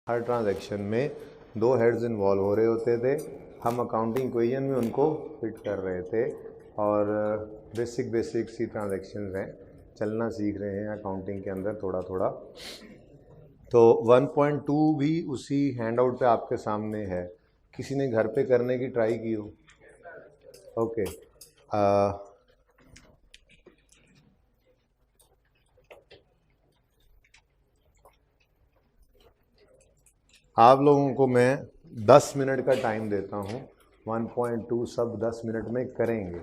हर transaction में दो heads involve हो रहे होते थे। हम अकाउंटिंग इक्वेशन में उनको फिट कर रहे थे और बेसिक सी ट्रांजैक्शंस हैं, चलना सीख रहे हैं अकाउंटिंग के अंदर थोड़ा थोड़ा। तो 1.2 भी उसी हैंडआउट पे आपके सामने है। किसी ने घर पे करने की ट्राई की हो? ओके, आप लोगों को मैं 10 मिनट का टाइम देता हूँ। 1.2 सब 10 मिनट में करेंगे,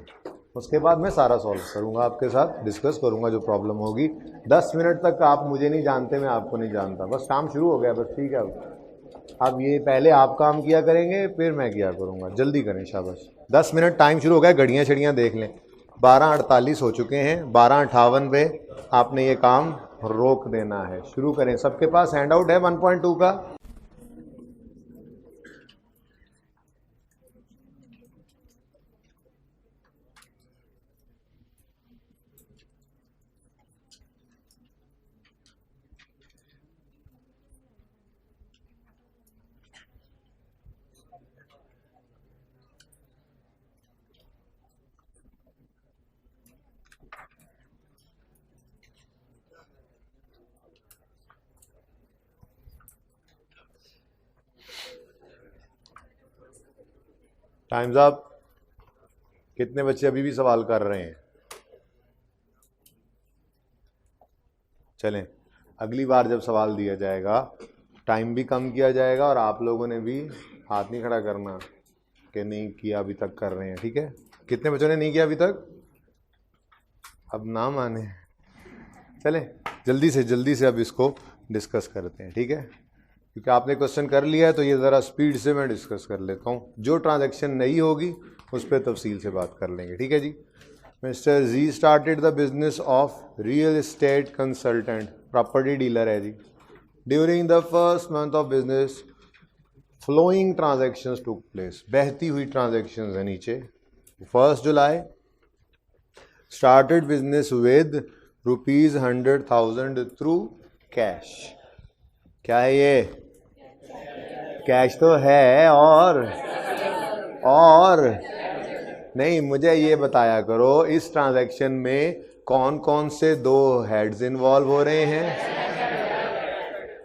उसके बाद मैं सारा सॉल्व करूँगा, आपके साथ डिस्कस करूँगा जो प्रॉब्लम होगी। 10 मिनट तक आप मुझे नहीं जानते, मैं आपको नहीं जानता, बस काम शुरू हो गया, बस ठीक है। अब ये पहले आप काम किया करेंगे फिर मैं किया करूँगा, जल्दी करें, शाबाश। 10 मिनट टाइम शुरू हो गया, घड़ियाँ छड़ियाँ देख लें। 12:48 हो चुके हैं, 12:58 पे आपने ये काम रोक देना है। शुरू करें। सबके पास हैंडआउट है 1.2 का? Times up. कितने बच्चे अभी भी सवाल कर रहे हैं? चलें, अगली बार जब सवाल दिया जाएगा टाइम भी कम किया जाएगा और आप लोगों ने भी हाथ नहीं खड़ा करना कि नहीं किया अभी तक कर रहे हैं, ठीक है? कितने बच्चों ने नहीं किया अभी तक? अब ना माने। चलें, जल्दी से अब इसको डिस्कस करते हैं, ठीक है? क्योंकि आपने क्वेश्चन कर लिया है तो ये ज़रा स्पीड से मैं डिस्कस कर लेता हूँ। जो ट्रांजैक्शन नहीं होगी उस पर तफसील से बात कर लेंगे, ठीक है जी? Mister G started the business of real estate consultant, property dealer है जी। During the first month of business flowing transactions took place, बहती हुई ट्रांजैक्शंस है नीचे। 1 July started business with ₹100,000 through cash. क्या है ये? कैश तो है, और नहीं, मुझे ये बताया करो इस ट्रांजैक्शन में कौन कौन से दो हेड्स इन्वॉल्व हो रहे हैं?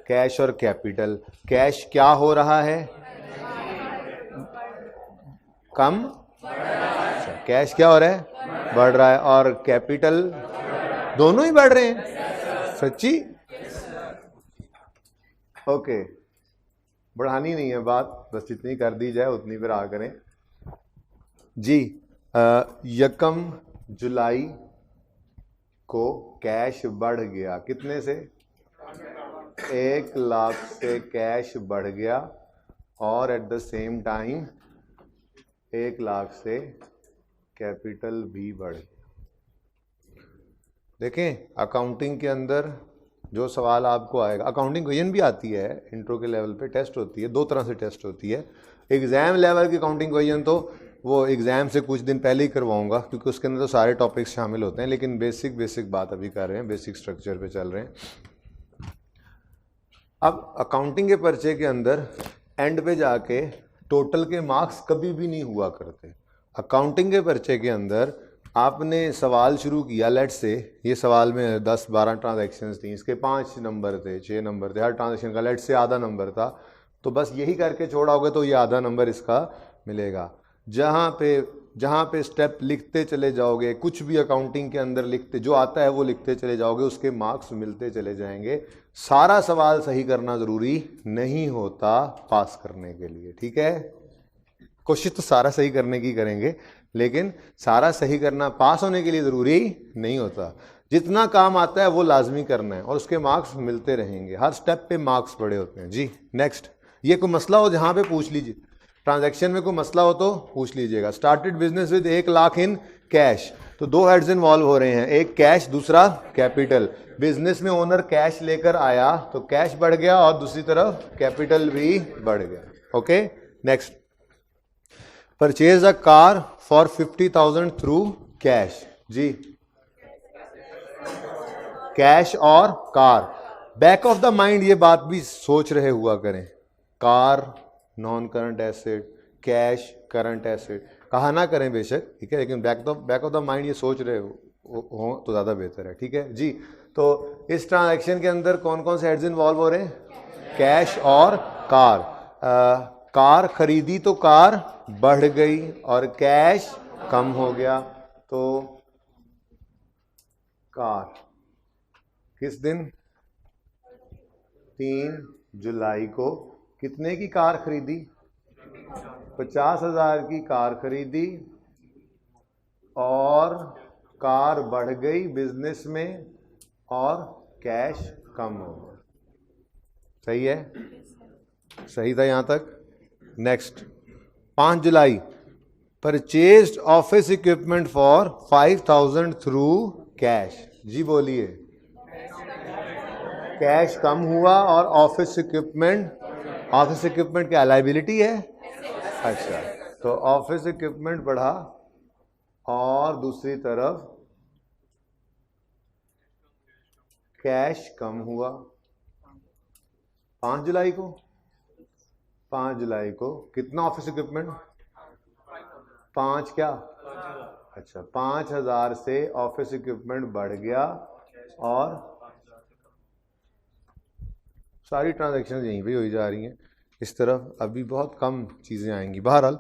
कैश और कैपिटल। कैश क्या हो रहा है? कम। कैश क्या हो रहा है? बढ़ रहा है। और कैपिटल? दोनों ही बढ़ रहे हैं। सच्ची? ओके, बढ़ानी नहीं है बात, बस जितनी कर दी जाए उतनी पर आ करें जी। 1 जुलाई को कैश बढ़ गया, कितने से? 1 लाख से कैश बढ़ गया और at the same time 1 lakh से कैपिटल भी बढ़ गया। देखें, अकाउंटिंग के अंदर जो सवाल आपको आएगा, अकाउंटिंग क्वेश्चन भी आती है, इंट्रो के लेवल पे टेस्ट होती है, 2 तरह से टेस्ट होती है। एग्जाम लेवल की अकाउंटिंग क्वेश्चन तो वो एग्जाम से कुछ दिन पहले ही करवाऊंगा, क्योंकि उसके अंदर तो सारे टॉपिक्स शामिल होते हैं, लेकिन बेसिक बात अभी कर रहे हैं, बेसिक स्ट्रक्चर पे चल रहे हैं। अब अकाउंटिंग के पर्चे के अंदर एंड पे जाके टोटल के मार्क्स कभी भी नहीं हुआ करते। अकाउंटिंग के पर्चे के अंदर आपने सवाल शुरू किया, लेट से ये सवाल में 10-12 ट्रांजैक्शंस थी, इसके 5 नंबर थे, 6 नंबर थे, हर ट्रांजैक्शन का लेट से आधा नंबर था, तो बस यही करके छोड़ाओगे तो ये आधा नंबर इसका मिलेगा। जहाँ पे स्टेप लिखते चले जाओगे, कुछ भी अकाउंटिंग के अंदर लिखते जो आता है वो लिखते चले जाओगे, उसके मार्क्स मिलते चले जाएंगे। सारा सवाल सही करना ज़रूरी नहीं होता पास करने के लिए, ठीक है? कोशिश तो सारा सही करने की करेंगे, लेकिन सारा सही करना पास होने के लिए ज़रूरी नहीं होता। जितना काम आता है वो लाजमी करना है और उसके मार्क्स मिलते रहेंगे, हर स्टेप पे मार्क्स पड़े होते हैं जी। नेक्स्ट, ये कोई मसला हो जहाँ पे पूछ लीजिए, ट्रांजैक्शन में कोई मसला हो तो पूछ लीजिएगा। Started business with 1 lakh in cash, तो 2 हेड्स इन्वॉल्व हो रहे हैं, एक कैश दूसरा कैपिटल। बिजनेस में ओनर कैश लेकर आया तो कैश बढ़ गया और दूसरी तरफ कैपिटल भी बढ़ गया। Okay, next, purchase a car for 50,000 through cash जी। कैश और car back of the mind ये बात भी सोच रहे हुआ करें, car non current asset, cash current asset, कहा ना करें बेशक, ठीक है, लेकिन बैक ऑफ द माइंड ये सोच रहे हो तो ज़्यादा बेहतर है, ठीक है जी। तो इस ट्रांजैक्शन के अंदर कौन कौन से हेड्स इन्वॉल्व हो रहे हैं? कैश और कार। कार खरीदी तो कार बढ़ गई और कैश कम हो गया, तो कार किस दिन? 3 जुलाई को कितने की कार खरीदी? 50,000 की कार खरीदी और कार बढ़ गई बिजनेस में और कैश कम हो गया। सही है? सही था यहां तक? Next 5 July, purchased office equipment for 5,000 through cash. जी बोलिए। कैश कम हुआ और ऑफिस इक्विपमेंट क्या लायबिलिटी है? अच्छा, तो ऑफिस इक्विपमेंट बढ़ा और दूसरी तरफ कैश कम हुआ। 5 जुलाई को 5 जुलाई को कितना ऑफिस इक्विपमेंट? 5 क्या? अच्छा, 5,000 से ऑफिस इक्विपमेंट बढ़ गया और सारी ट्रांजैक्शन यहीं पे हो जा रही हैं। इस तरफ अभी बहुत कम चीजें आएंगी। बहरहाल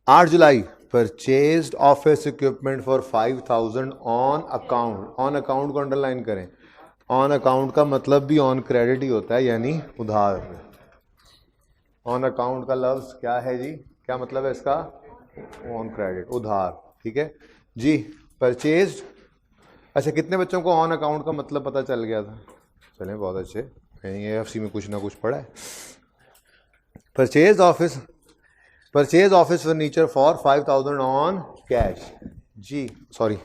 8 July, purchased office equipment for 5,000 on account. On account को अंडरलाइन करें। ऑन अकाउंट का मतलब भी ऑन क्रेडिट ही होता है, यानी उधार। ऑन अकाउंट का लफ्ज क्या है जी? क्या मतलब है इसका? ऑन क्रेडिट, उधार, ठीक है जी। परचेज्ड, अच्छा कितने बच्चों को ऑन अकाउंट का मतलब पता चल गया था? चलें, बहुत अच्छे, एनईएफसी में कुछ ना कुछ पढ़ा है। Purchase office furniture for 5,000 on cash. जी sorry,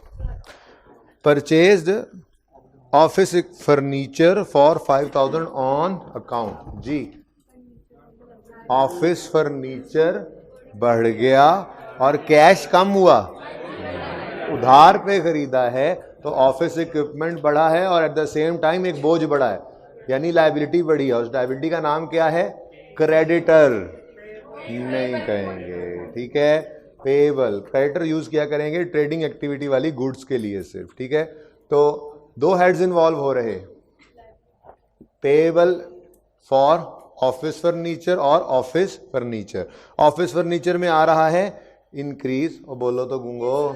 purchased office furniture for 5,000 on account. जी, ऑफिस फर्नीचर बढ़ गया और कैश कम हुआ। उधार पे खरीदा है तो ऑफिस इक्विपमेंट बढ़ा है और एट द सेम टाइम एक बोझ बढ़ा है, यानी लायबिलिटी बढ़ी है। उस लायबिलिटी का नाम क्या है? क्रेडिटर नहीं कहेंगे, ठीक है। पेएबल, क्रेडिटर यूज किया करेंगे ट्रेडिंग एक्टिविटी वाली गुड्स के लिए सिर्फ, ठीक है। तो 2 हेड्स इन्वॉल्व हो रहे, पेएबल फॉर ऑफिस फर्नीचर और ऑफिस फर्नीचर। ऑफिस फर्नीचर में आ रहा है इंक्रीज, और बोलो तो गूंगो,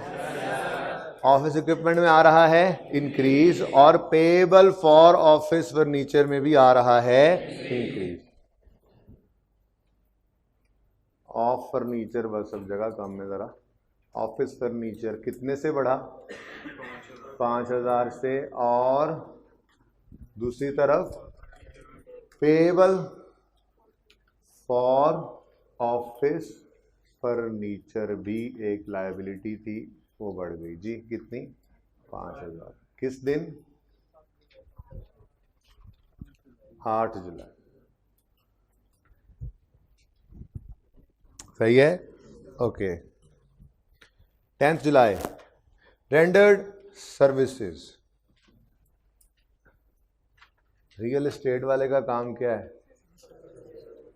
ऑफिस इक्विपमेंट में आ रहा है इंक्रीज, और पेएबल फॉर ऑफिस फर्नीचर में भी आ रहा है इंक्रीज। ऑफ फर्नीचर बस सब जगह कम है जरा। ऑफिस फर्नीचर कितने से बढ़ा? 5,000 से, और दूसरी तरफ पेएबल फॉर ऑफिस फर्नीचर भी एक लायबिलिटी थी, वो बढ़ गई। जी कितनी? 5,000। किस दिन? 8 जुलाई। सही है? ओके। 10 जुलाई, रेंडर्ड सर्विसेज। रियल एस्टेट वाले का काम क्या है?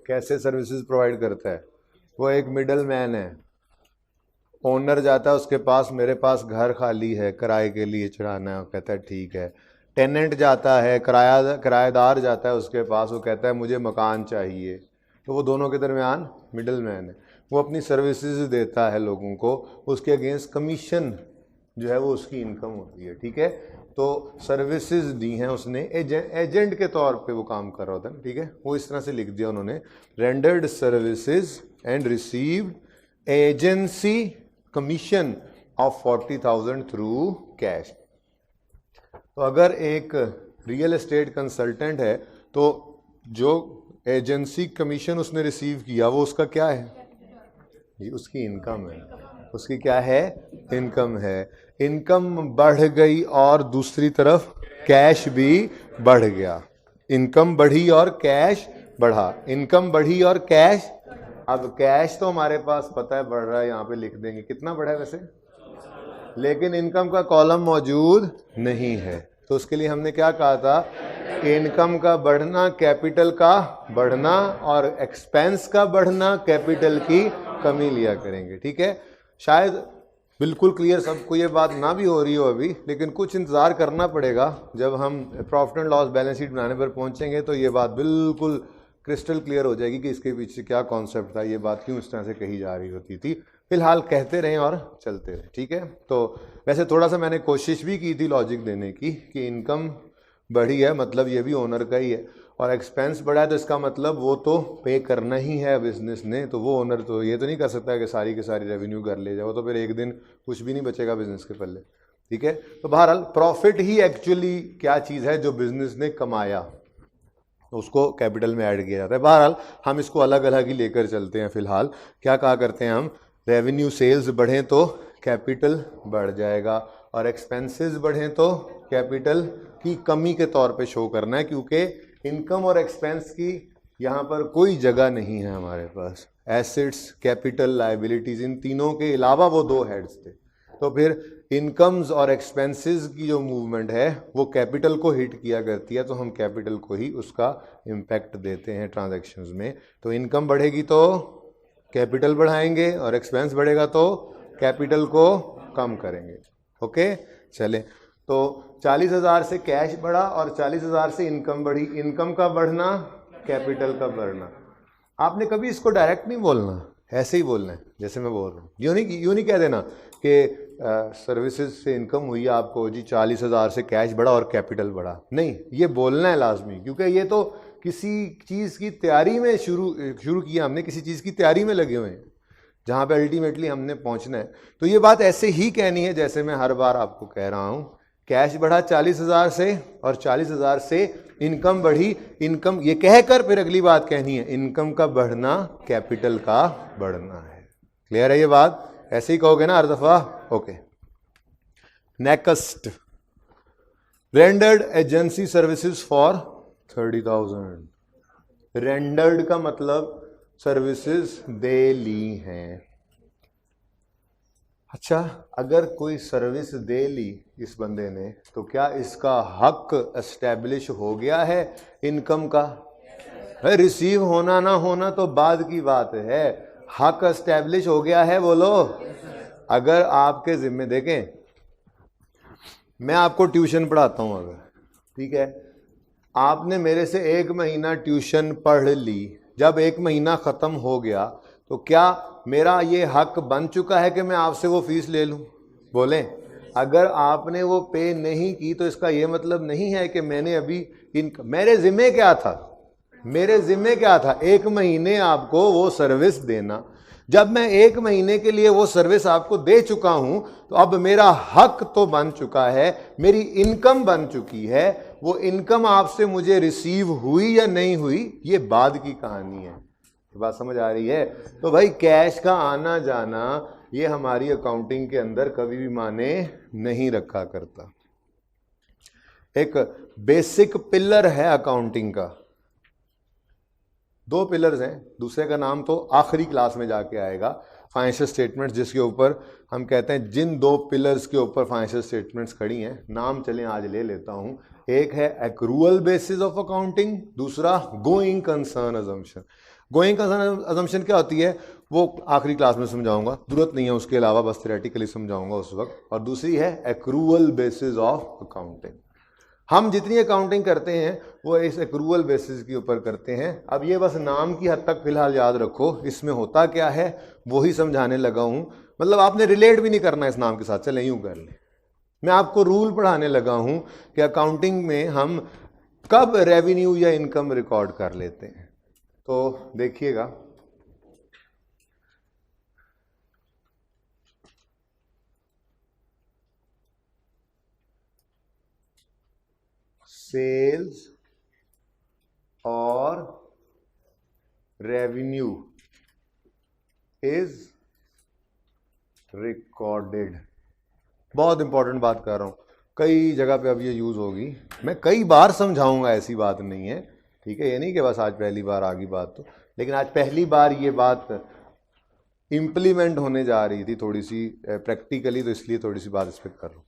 कैसे सर्विसेज प्रोवाइड करता है? वो एक मिडल मैन है। ओनर जाता है उसके पास, मेरे पास घर खाली है, किराए के लिए चढ़ाना है, वो कहता है ठीक है। टेनेंट जाता है, किराएदार जाता है उसके पास, वो कहता है मुझे मकान चाहिए। तो वो दोनों के दरमियान मिडल मैन है, वो अपनी सर्विसेज देता है लोगों को, उसके अगेंस्ट कमीशन जो है वो उसकी इनकम होती है, ठीक है। तो सर्विसेज दी हैं उसने, एजेंट के तौर पे वो काम कर रहा होता है, ठीक है। वो इस तरह से लिख दिया उन्होंने, rendered services and received agency commission of 40,000 through cash. तो अगर एक रियल एस्टेट कंसल्टेंट है तो जो एजेंसी कमीशन उसने रिसीव किया वो उसका क्या है? ये उसकी इनकम है। उसकी क्या है? इनकम है। इनकम बढ़ गई और दूसरी तरफ कैश भी बढ़ गया। इनकम बढ़ी और कैश बढ़ा, इनकम बढ़ी और कैश। अब कैश तो हमारे पास पता है बढ़ रहा है, यहाँ पे लिख देंगे कितना बढ़ा है वैसे, लेकिन इनकम का कॉलम मौजूद नहीं है। तो उसके लिए हमने क्या कहा था, इनकम का बढ़ना, कैपिटल का बढ़ना, और एक्सपेंस का बढ़ना, कैपिटल की कमी लिया करेंगे। ठीक है, शायद बिल्कुल क्लियर सबको ये बात ना भी हो रही हो अभी, लेकिन कुछ इंतज़ार करना पड़ेगा। जब हम profit and loss balance sheet बनाने पर पहुंचेंगे तो ये बात बिल्कुल क्रिस्टल क्लियर हो जाएगी कि इसके पीछे क्या कॉन्सेप्ट था, ये बात क्यों इस तरह से कही जा रही होती थी। फिलहाल कहते रहें और चलते रहें। ठीक है, तो वैसे थोड़ा सा मैंने कोशिश भी की थी लॉजिक देने की कि इनकम बढ़ी है मतलब ये भी ओनर का ही है, और एक्सपेंस बढ़ा है तो इसका मतलब वो तो पे करना ही है बिजनेस ने, तो वो ओनर तो ये तो नहीं कर सकता कि सारी की सारी रेवेन्यू कर ले जाओ, तो फिर एक दिन कुछ भी नहीं बचेगा बिजनेस के पल्ले। ठीक है, तो बहरहाल प्रॉफिट ही एक्चुअली क्या चीज़ है जो बिजनेस ने कमाया, उसको कैपिटल में ऐड किया जाता है। बहरहाल हम इसको अलग अलग ही लेकर चलते हैं। फिलहाल क्या कहा करते हैं हम, रेवेन्यू सेल्स बढ़ें तो कैपिटल बढ़ जाएगा, और एक्सपेंसेस बढ़ें तो कैपिटल की कमी के तौर पे शो करना है, क्योंकि इनकम और एक्सपेंस की यहाँ पर कोई जगह नहीं है हमारे पास। एसेट्स, कैपिटल, लायबिलिटीज, इन तीनों के अलावा वो दो हेड्स थे, तो फिर इनकम्स और एक्सपेंसेस की जो मूवमेंट है वो कैपिटल को हिट किया करती है, तो हम कैपिटल को ही उसका इम्पैक्ट देते हैं ट्रांजैक्शंस में। तो इनकम बढ़ेगी तो कैपिटल बढ़ाएंगे, और एक्सपेंस बढ़ेगा तो कैपिटल को कम करेंगे। ओके, चलें, तो 40,000 से कैश बढ़ा और 40,000 से इनकम बढ़ी। इनकम का बढ़ना, कैपिटल का बढ़ना। आपने कभी इसको डायरेक्ट नहीं बोलना, ऐसे ही बोलना है जैसे मैं बोल रहा हूँ। यूँ नहीं कह देना कि सर्विसेज से इनकम हुई आपको जी 40,000 से कैश बढ़ा और कैपिटल बढ़ा, नहीं, ये बोलना है लाजमी, क्योंकि ये तो किसी चीज़ की तैयारी में शुरू किया हमने, किसी चीज़ की तैयारी में लगे हुए हैं जहाँ पे अल्टीमेटली हमने पहुँचना है। तो ये बात ऐसे ही कहनी है जैसे मैं हर बार आपको कह रहा हूँ, कैश बढ़ा 40,000 से और 40,000 से इनकम बढ़ी। इनकम ये कहकर फिर अगली बात कहनी है, इनकम का बढ़ना कैपिटल का बढ़ना है। क्लियर है ये बात? ऐसे ही कहोगे ना हर दफा? Okay, next, rendered agency services for 30,000। Rendered का मतलब सर्विसेज दे ली हैं। अच्छा, अगर कोई सर्विस दे ली इस बंदे ने, तो क्या इसका हक एस्टैब्लिश हो गया है इनकम का? रिसीव होना ना होना तो बाद की बात है, हक एस्टैब्लिश हो गया है, बोलो। अगर आपके जिम्मे, देखें मैं आपको ट्यूशन पढ़ाता हूं, अगर ठीक है, आपने मेरे से 1 महीना ट्यूशन पढ़ ली, जब 1 महीना ख़त्म हो गया तो क्या मेरा ये हक बन चुका है कि मैं आपसे वो फीस ले लूं? बोलें। अगर आपने वो पे नहीं की तो इसका ये मतलब नहीं है कि मैंने अभी मेरे ज़िम्मे क्या था? मेरे ज़िम्मे क्या था? 1 महीने आपको वो सर्विस देना। जब मैं 1 महीने के लिए वो सर्विस आपको दे चुका हूं तो अब मेरा हक तो बन चुका है, मेरी इनकम बन चुकी है। वो इनकम आपसे मुझे रिसीव हुई या नहीं हुई, ये बाद की कहानी है। बात समझ आ रही है? तो भाई कैश का आना जाना ये हमारी अकाउंटिंग के अंदर कभी भी माने नहीं रखा करता। एक बेसिक पिलर है अकाउंटिंग का, 2 पिलर्स हैं, दूसरे का नाम तो आखिरी क्लास में जाके आएगा, फाइनेंशियल स्टेटमेंट्स, जिसके ऊपर हम कहते हैं जिन 2 पिलर्स के ऊपर फाइनेंशियल स्टेटमेंट्स खड़ी हैं, नाम चलें आज ले लेता हूं। एक है एक्रूअल बेसिस ऑफ अकाउंटिंग, दूसरा going concern assumption. Going concern assumption क्या होती है वो आखिरी क्लास में समझाऊंगा, जरूरत नहीं है उसके अलावा, बस थ्योरेटिकली समझाऊंगा उस वक्त। और दूसरी है एक्रूअल बेसिस ऑफ अकाउंटिंग। हम जितनी अकाउंटिंग करते हैं वो इस एक्रूअल बेसिस के ऊपर करते हैं। अब ये बस नाम की हद तक फिलहाल याद रखो, इसमें होता क्या है वो ही समझाने लगा हूं। मतलब आपने रिलेट भी नहीं करना इस नाम के साथ, चले यूं कर लें। मैं आपको रूल पढ़ाने लगा हूं कि अकाउंटिंग में हम कब रेवेन्यू या इनकम रिकॉर्ड कर लेते हैं। तो देखिएगा, सेल्स और रेवेन्यू इज रिकॉर्डेड। बहुत इंपॉर्टेंट बात कर रहा हूं, कई जगह पे अब ये यूज होगी, मैं कई बार समझाऊंगा, ऐसी बात नहीं है, ठीक है। ये नहीं कि बस आज पहली बार आ गई बात, तो लेकिन आज पहली बार ये बात इम्प्लीमेंट होने जा रही थी थोड़ी सी प्रैक्टिकली, तो इसलिए थोड़ी सी बात इस पर कर रहा हूं।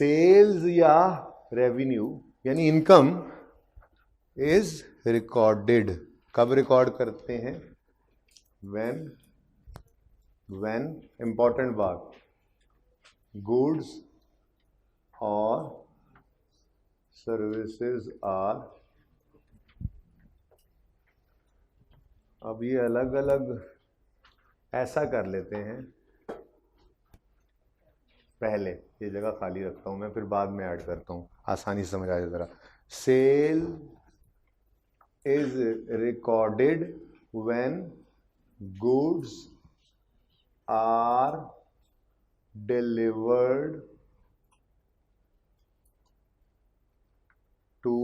सेल्स या रेवेन्यू यानी इनकम इज रिकॉर्डेड, कब रिकॉर्ड करते हैं? व्हेन इंपॉर्टेंट बात, गुड्स और सर्विसेज आर, अब ये अलग अलग ऐसा कर लेते हैं, पहले ये जगह खाली रखता हूं मैं, फिर बाद में ऐड करता हूं, आसानी से समझ आ जाए जरा। Sale is recorded when goods are delivered to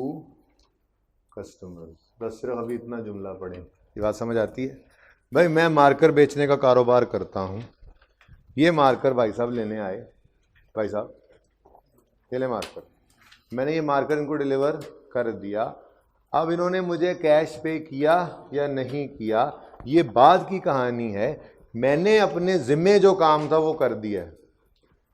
customers. बस सिर्फ अभी इतना जुमला पढ़ें, ये बात समझ आती है? भाई मैं मार्कर बेचने का कारोबार करता हूं, ये मार्कर भाई साहब लेने आए, भाई साहब ये ले मार्कर, मैंने ये मार्कर इनको डिलीवर कर दिया, अब इन्होंने मुझे कैश पे किया या नहीं किया ये बाद की कहानी है, मैंने अपने जिम्मे जो काम था वो कर दिया।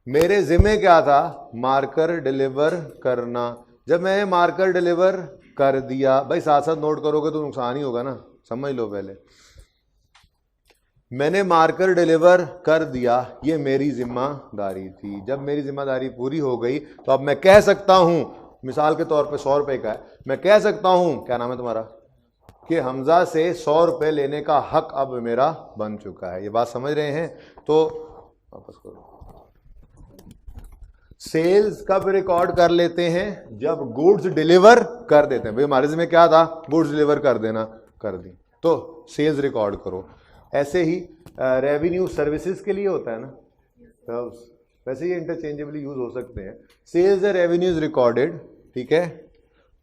मेरे जिम्मे क्या था? मार्कर डिलीवर करना। जब मैंने मार्कर डिलीवर कर दिया, भाई साथ साथ नोट करोगे तो नुकसान ही होगा ना, समझ लो पहले। मैंने मार्कर डिलीवर कर दिया, ये मेरी जिम्मेदारी थी। जब मेरी जिम्मेदारी पूरी हो गई तो अब मैं कह सकता हूं, मिसाल के तौर पे 100 रुपए का है, मैं कह सकता हूं, क्या नाम है तुम्हारा, कि हमजा से 100 रुपए लेने का हक अब मेरा बन चुका है। ये बात समझ रहे हैं? तो वापस करो। सेल्स कब रिकॉर्ड कर लेते हैं? जब गुड्स डिलीवर कर देते हैं। भाई हमारे जिम्मे क्या था? गुड्स डिलीवर कर देना, कर दी तो सेल्स रिकॉर्ड करो। ऐसे ही रेवेन्यू सर्विसेज के लिए होता है ना, तो वैसे ये इंटरचेंजेबली यूज हो सकते हैं। सेल्स या रेवेन्यू इज रिकॉर्डेड, ठीक है,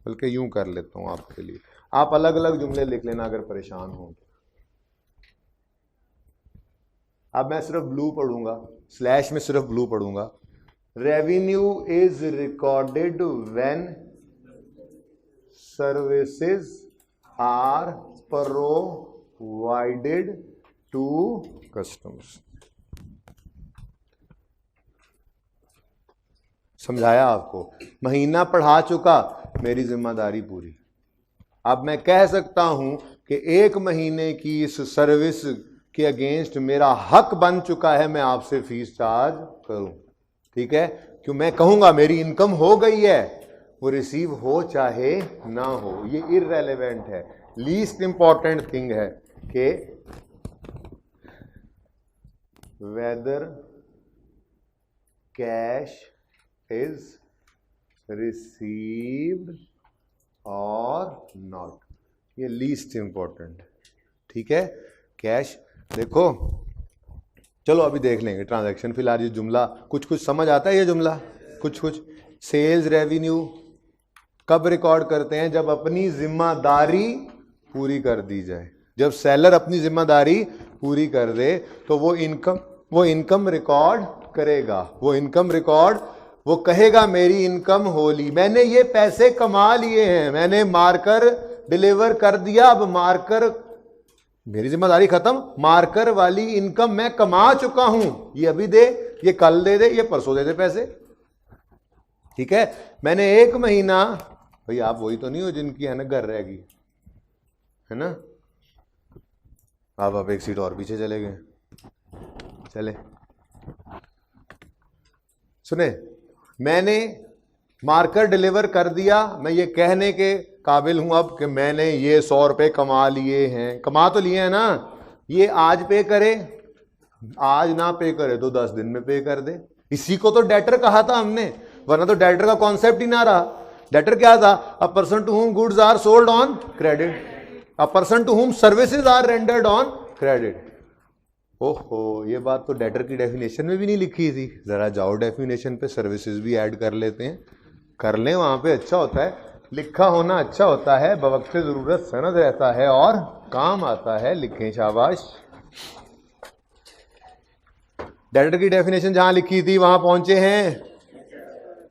बल्कि यूं कर लेता हूं आपके लिए, आप अलग अलग जुमले लिख लेना अगर परेशान हो। अब मैं सिर्फ ब्लू पढ़ूंगा, स्लैश में सिर्फ ब्लू पढ़ूंगा। Revenue is recorded when services are provided to customers. समझाया आपको? महीना पढ़ा चुका, मेरी जिम्मेदारी पूरी। अब मैं कह सकता हूं कि 1 महीने की इस सर्विस के अगेंस्ट मेरा हक बन चुका है, मैं आपसे फीस चार्ज करूं, ठीक है? क्यों? मैं कहूंगा मेरी इनकम हो गई है, वो रिसीव हो चाहे ना हो, ये इररेलेवेंट है। लीस्ट इंपॉर्टेंट थिंग है कि वेदर कैश इज रिसीव्ड और नॉट, ये लीस्ट इंपॉर्टेंट, ठीक है? कैश देखो, चलो अभी देख लेंगे ट्रांजैक्शन। फिलहाल ये जुमला कुछ कुछ समझ आता है, ये जुमला कुछ कुछ। सेल्स रेवेन्यू कब रिकॉर्ड करते हैं? जब अपनी जिम्मेदारी पूरी कर दी जाए। जब सेलर अपनी जिम्मेदारी पूरी कर दे तो वो इनकम रिकॉर्ड करेगा, वो इनकम रिकॉर्ड, वो कहेगा मेरी इनकम हो ली, मैंने ये पैसे कमा लिए हैं, मैंने मार्कर डिलीवर कर दिया, अब मार्कर, मेरी जिम्मेदारी खत्म, मार्कर वाली इनकम मैं कमा चुका हूं, ये अभी दे, ये कल दे दे, ये परसों दे दे पैसे, ठीक है? मैंने 1 महीना, भाई आप वही तो नहीं हो जिनकी है ना घर रहेगी, है ना? आप एक सीट और पीछे चले गए, चले सुने, मैंने मार्कर डिलीवर कर दिया, मैं ये कहने के काबिल हूं अब कि मैंने ये 100 रुपए कमा लिए हैं, कमा तो लिए हैं ना, ये आज पे करे, आज ना पे करे तो 10 दिन में पे कर दे। इसी को तो डेटर कहा था हमने, वरना तो डेटर का कॉन्सेप्ट ही ना रहा। डेटर क्या था? A person to whom goods are sold on credit, a person to whom services are rendered on credit. ओहो, ये बात तो डेटर की डेफिनेशन में भी नहीं लिखी थी। जरा जाओ डेफिनेशन पे, सर्विसेज भी ऐड कर लेते हैं, कर लें, वहां पे अच्छा होता है, लिखा होना अच्छा होता है, बवक्त जरूरत सनद रहता है और काम आता है, लिखें, शाबाश। डेटर की डेफिनेशन जहां लिखी थी वहां पहुंचे हैं,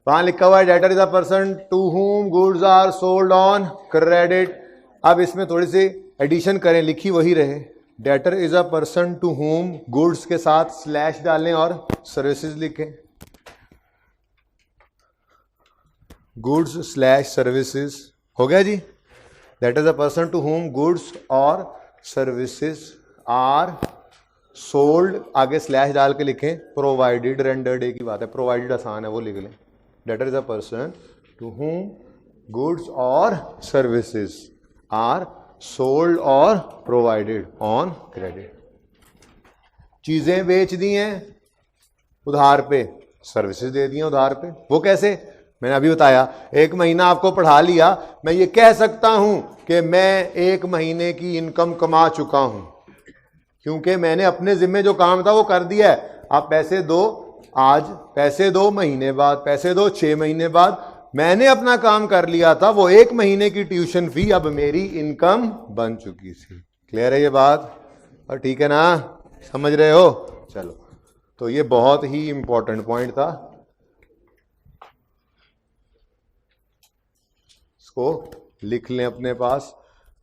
वहां लिखा हुआ है debtor is a person to whom goods are sold on credit. अब इसमें थोड़ी सी एडिशन करें, लिखी वही रहे, debtor is a person to whom, goods के साथ स्लैश डालें और सर्विसेज लिखें। गुड्स स्लैश सर्विसेज, हो गया जी। That is a person to whom goods और सर्विसेज आर सोल्ड, आगे स्लैश डाल के लिखें, प्रोवाइडेड, रेंडर्ड एक ही बात है, प्रोवाइडेड आसान है वो लिख लें। That is a person to whom goods और सर्विसेज आर सोल्ड और प्रोवाइडेड ऑन क्रेडिट। चीजें बेच दी हैं उधार पे, सर्विसेज दे दी हैं उधार पे। वो कैसे? मैंने अभी बताया, एक महीना आपको पढ़ा लिया, मैं ये कह सकता हूं कि मैं एक महीने की इनकम कमा चुका हूं क्योंकि मैंने अपने जिम्मे जो काम था वो कर दिया है। आप पैसे दो आज, पैसे दो महीने बाद, पैसे दो 6 महीने बाद, मैंने अपना काम कर लिया था। वो एक महीने की ट्यूशन फी अब मेरी इनकम बन चुकी थी। क्लियर है ये बात? और ठीक है ना, समझ रहे हो? चलो, तो ये बहुत ही इंपॉर्टेंट पॉइंट था, इसको लिख लें अपने पास।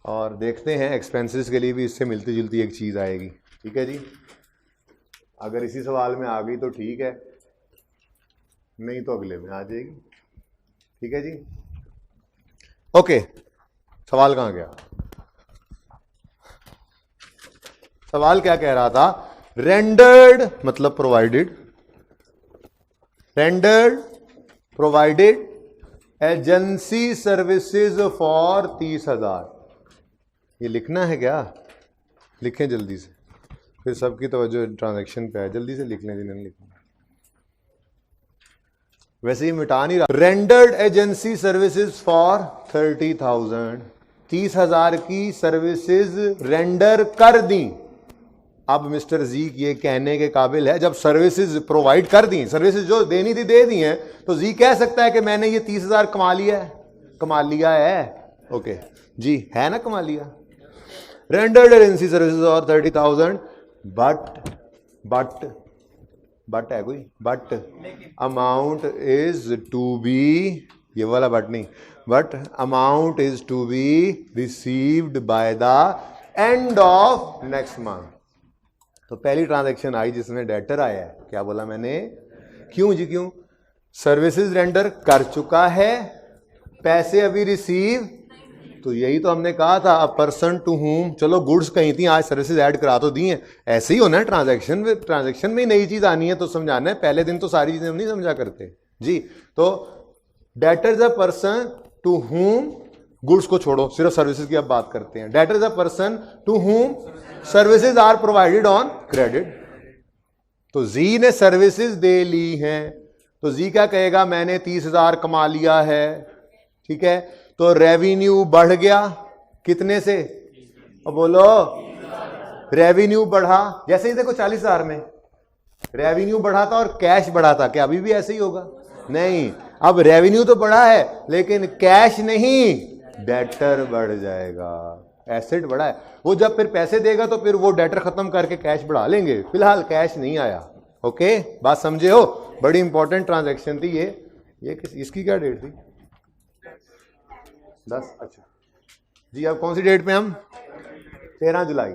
और देखते हैं एक्सपेंसेस के लिए भी इससे मिलती जुलती एक चीज आएगी। ठीक है जी, अगर इसी सवाल में आ गई तो ठीक है, नहीं तो अगले में आ जाएगी। ठीक है जी, ओके। सवाल कहां गया? सवाल क्या कह रहा था? रेंडर्ड मतलब provided, rendered provided agency services for 30,000। ये लिखना है क्या? लिखें जल्दी से, फिर सबकी तवज्जो ट्रांजैक्शन पे है। जल्दी से लिख लें जिन्होंने लिखना। वैसे ही मिटा नहीं रहा। रेंडर्ड एजेंसी सर्विसेज फॉर 30,000, 30,000 की सर्विसेज रेंडर कर दी। अब मिस्टर जी ये कहने के काबिल है, जब सर्विसेज प्रोवाइड कर दी, सर्विसेज जो देनी थी दे दी हैं, तो जी कह सकता है कि मैंने ये 30,000 कमा लिया है, कमा लिया है। ओके जी, है ना, कमा लिया। रेंडर्ड एजेंसी सर्विसेज और 30,000, बट है कोई? But amount is to be, ये वाला बट नहीं, but amount is to be received by the end of next month. तो पहली ट्रांजैक्शन आई जिसमें डेटर आया है। क्या बोला मैंने? क्यों जी, क्यों? सर्विसेज रेंडर कर चुका है, पैसे अभी रिसीव, तो यही तो हमने कहा था, अ पर्सन टू हुम, चलो गुड्स कहीं थी, आज सर्विसेज ऐड करा तो दी है। ऐसे ही होना है ट्रांजैक्शन में, ट्रांजैक्शन में नई चीज आनी है तो समझाना है, पहले दिन तो सारी चीजें हम नहीं समझा करते जी। तो debtor is a person to whom, goods को छोड़ो, सिर्फ सर्विसेज की अब बात करते हैं। Debtor is a person to whom services are provided on credit. तो जी ने सर्विसेज दे ली हैं, तो जी क्या कहेगा? मैंने 30,000 कमा लिया है। ठीक है, तो रेवेन्यू बढ़ गया कितने से? अब बोलो, रेवेन्यू बढ़ा। जैसे ही देखो 40,000 में रेवेन्यू बढ़ा था और कैश बढ़ा था, क्या अभी भी ऐसे ही होगा? नहीं, अब रेवेन्यू तो बढ़ा है लेकिन कैश नहीं, डेटर बढ़ जाएगा। एसेट बढ़ा है, वो जब फिर पैसे देगा तो फिर वो डेटर खत्म करके कैश बढ़ा लेंगे, फिलहाल कैश नहीं आया। ओके, बात समझे हो? बड़ी इंपॉर्टेंट ट्रांजैक्शन थी ये इसकी क्या डेट थी? 10। अच्छा जी, अब कौन सी डेट पे हम? 13 जुलाई।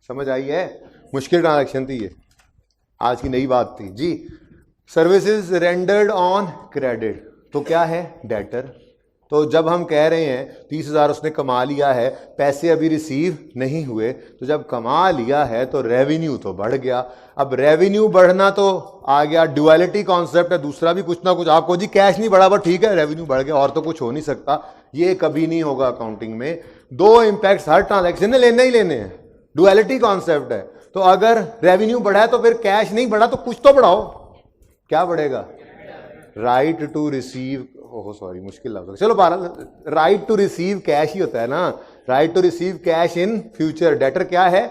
समझ आई है? मुश्किल ट्रांजैक्शन थी ये, आज की नई बात थी जी। सर्विसेज रेंडर्ड ऑन क्रेडिट, तो क्या है? डेटर। तो जब हम कह रहे हैं 30,000 उसने कमा लिया है, पैसे अभी रिसीव नहीं हुए, तो जब कमा लिया है तो रेवेन्यू तो बढ़ गया। अब रेवेन्यू बढ़ना तो आ गया, ड्युअलिटी कॉन्सेप्ट है, दूसरा भी कुछ ना कुछ। आपको जी कैश नहीं बढ़ा, बट ठीक है रेवेन्यू बढ़ गया, और तो कुछ हो नहीं सकता। ये कभी नहीं होगा अकाउंटिंग में। दो इंपैक्ट हर ट्रांजैक्शन में लेने ही लेने हैं, ड्युअलिटी कॉन्सेप्ट है। तो अगर रेवेन्यू बढ़ा है तो फिर कैश नहीं बढ़ा, तो कुछ तो बढ़ाओ। क्या बढ़ेगा? Right to receive, oh sorry मुश्किल लग रहा है, चलो 12, राइट टू रिसीव कैश ही होता है ना, right to receive cash in future. Debtor क्या है?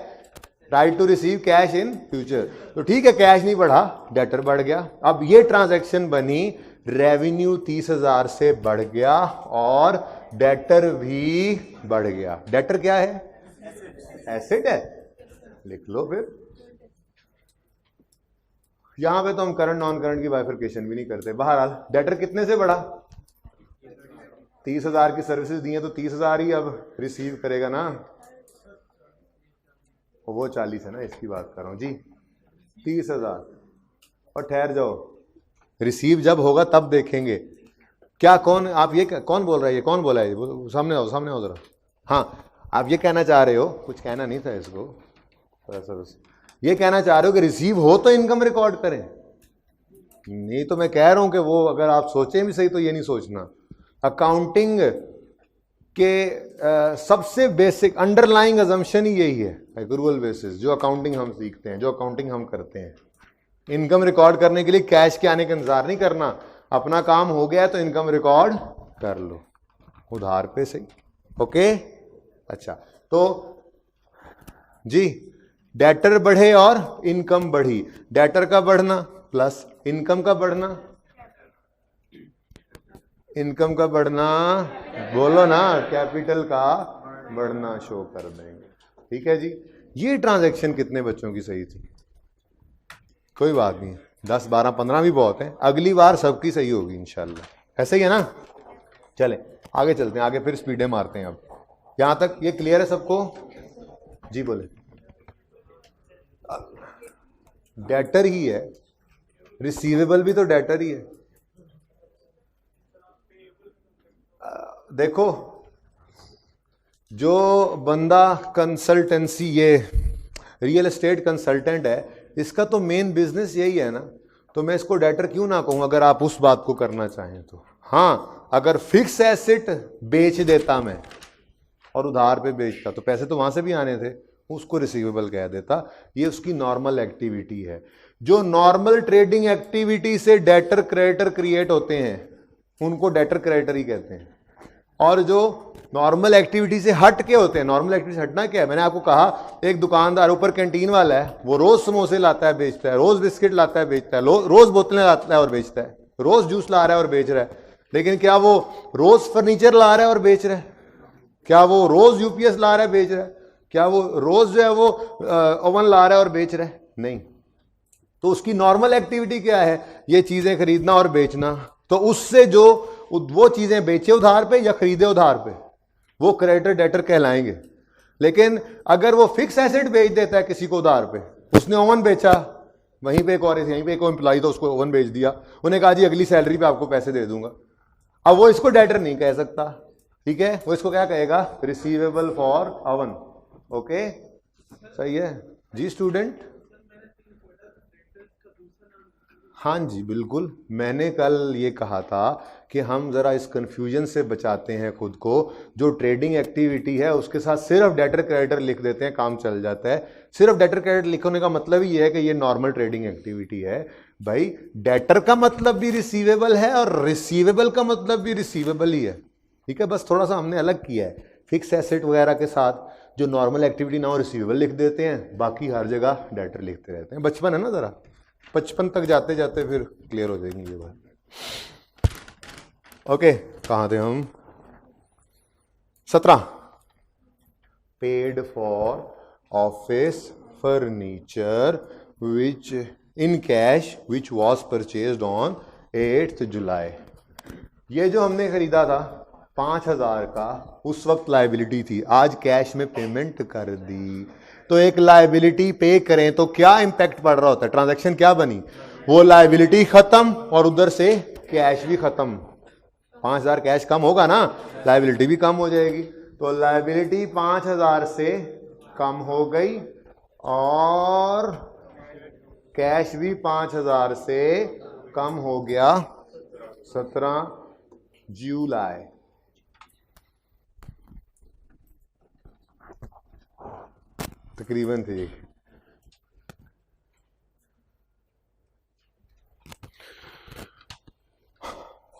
Right to receive cash in future. तो ठीक है, कैश नहीं बढ़ा, डेटर बढ़ गया। अब ये ट्रांजैक्शन बनी, रेवेन्यू 30,000 से बढ़ गया और डेटर भी बढ़ गया। डेटर क्या है? एसेट है, लिख लो फिर। यहां पे तो हम करंट नॉन करंट की बाइफरकेशन भी नहीं करते। बहरहाल डेटर कितने से बढ़ा? 30,000 की सर्विसेज दी है तो 30,000 ही अब रिसीव करेगा ना, वो 40 है ना, इसकी बात कर रहा हूं जी। 30,000 और ठहर जाओ, रिसीव जब होगा तब देखेंगे। क्या कौन आप ये कौन बोल रहा है, ये कौन बोला है, सामने आओ सामने आओ जरा। हाँ आप ये कहना चाह रहे हो, कुछ कहना नहीं था इसको, बस ये कहना चाह रहे हो कि रिसीव हो तो इनकम रिकॉर्ड करें। नहीं तो मैं कह रहा हूं कि वो अगर आप सोचें भी सही तो ये नहीं सोचना। अकाउंटिंग के सबसे बेसिक अंडरलाइंग अजम्पशन ही यही है, एग्रुअल बेसिस, जो अकाउंटिंग हम सीखते हैं, जो अकाउंटिंग हम करते हैं। इनकम रिकॉर्ड करने के लिए कैश के आने का इंतजार नहीं करना, अपना काम हो गया तो इनकम रिकॉर्ड कर लो उधार पे सही। ओके अच्छा, तो जी डेटर बढ़े और इनकम बढ़ी, डेटर का बढ़ना प्लस इनकम का बढ़ना, इनकम का बढ़ना, बोलो ना, कैपिटल का बढ़ना शो कर देंगे। ठीक है जी। ये ट्रांजैक्शन कितने बच्चों की सही थी? कोई बात नहीं, 10 12 15 भी बहुत है, अगली बार सबकी सही होगी इंशाल्लाह। ऐसे ही है ना? चले आगे चलते हैं, आगे फिर स्पीडे मारते हैं। अब यहां तक ये क्लियर है सबको? जी बोले। डेटर ही है, रिसीवेबल भी तो डेटर ही है। देखो जो बंदा कंसल्टेंसी, ये रियल एस्टेट कंसल्टेंट है, इसका तो मेन बिजनेस यही है ना, तो मैं इसको डेटर क्यों ना कहूं अगर आप उस बात को करना चाहें तो। हाँ अगर फिक्स एसेट बेच देता मैं और उधार पे बेचता तो पैसे तो वहां से भी आने थे, उसको रिसीवेबल कह देता। ये उसकी नॉर्मल एक्टिविटी है। जो नॉर्मल ट्रेडिंग एक्टिविटी से डेटर क्रेडिटर क्रिएट होते हैं उनको डेटर क्रेडिटर ही कहते हैं। और जो नॉर्मल एक्टिविटी से हट के होते हैं, नॉर्मल एक्टिविटी से हटना क्या है? मैंने आपको कहा एक दुकानदार ऊपर कैंटीन वाला है, वो रोज समोसे लाता है बेचता है, रोज बिस्किट लाता है बेचता है, रोज बोतलें लाता है और बेचता है, रोज जूस ला रहा है और बेच रहा है। लेकिन क्या वो रोज फर्नीचर ला रहा है और बेच रहा है? क्या वो रोज यूपीएस ला रहा है बेच रहा है? क्या वो रोज जो है वो ओवन ला रहा है और बेच रहा है? नहीं। तो उसकी नॉर्मल एक्टिविटी क्या है? ये चीजें खरीदना और बेचना। तो उससे जो वो चीजें बेचे उधार पे या खरीदे उधार पे, वो क्रेडिटर डेटर कहलाएंगे। लेकिन अगर वो फिक्स एसेट बेच देता है किसी को उधार पे, उसने ओवन बेचा, वहीं पे एक और यहीं पे एक एम्प्लॉय था, उसको ओवन बेच दिया, उन्हें कहा जी अगली सैलरी पे आपको पैसे दे दूंगा, अब वो इसको डेटर नहीं कह सकता। ठीक है, वो इसको क्या कहेगा? Receivable for oven. ओके सही है जी स्टूडेंट? हाँ जी बिल्कुल, मैंने कल ये कहा था कि हम ज़रा इस कन्फ्यूजन से बचाते हैं खुद को। जो ट्रेडिंग एक्टिविटी है उसके साथ सिर्फ डेटर क्रेडिटर लिख देते हैं, काम चल जाता है। सिर्फ डेटर क्रेडिटर लिखने का मतलब ही ये है कि ये नॉर्मल ट्रेडिंग एक्टिविटी है। भाई डेटर का मतलब भी रिसीवेबल है और रिसीवेबल का मतलब भी रिसीवेबल ही है। ठीक है, बस थोड़ा सा हमने अलग किया है। फिक्स एसेट वगैरह के साथ जो नॉर्मल एक्टिविटी ना हो रिसीवेबल लिख देते हैं, बाकी हर जगह डेटर लिखते रहते हैं। बचपन है ना, ज़रा 55 तक जाते जाते फिर क्लियर हो जाएंगी ये बात। ओके कहाँ थे हम? 17 paid for office furniture which in cash which was purchased on 8 जुलाई। ये जो हमने खरीदा था 5000 का, उस वक्त लायबिलिटी थी, आज कैश में पेमेंट कर दी, तो एक लायबिलिटी पे करें तो क्या इंपैक्ट पड़ रहा होता है? ट्रांजैक्शन क्या बनी? वो लायबिलिटी खत्म और उधर से कैश भी खत्म। 5000 कैश कम होगा ना, लायबिलिटी भी कम हो जाएगी। तो लायबिलिटी 5000 से कम हो गई और कैश भी 5000 से कम हो गया। 17 जुलाई। तकरीबन थे।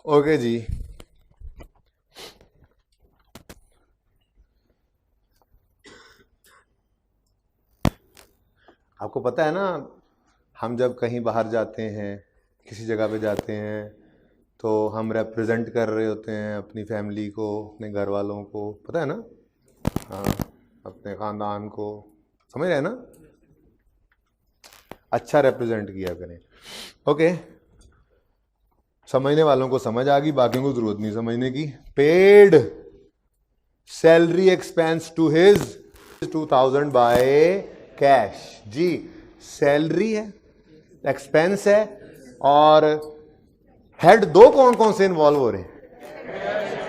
ओके जी, आपको पता है ना, हम जब कहीं बाहर जाते हैं, किसी जगह पे जाते हैं, तो हम रिप्रेजेंट कर रहे होते हैं अपनी फैमिली को, अपने घर वालों को, पता है ना? हाँ, अपने ख़ानदान को, समझ रहे हैं ना? अच्छा रिप्रेजेंट किया करें। ओके, समझने वालों को समझ आ गई, बाकियों को जरूरत नहीं समझने की। Paid salary expense to his 2000 by cash. जी सैलरी है, एक्सपेंस है, और हेड दो कौन कौन से इन्वॉल्व हो रहे हैं?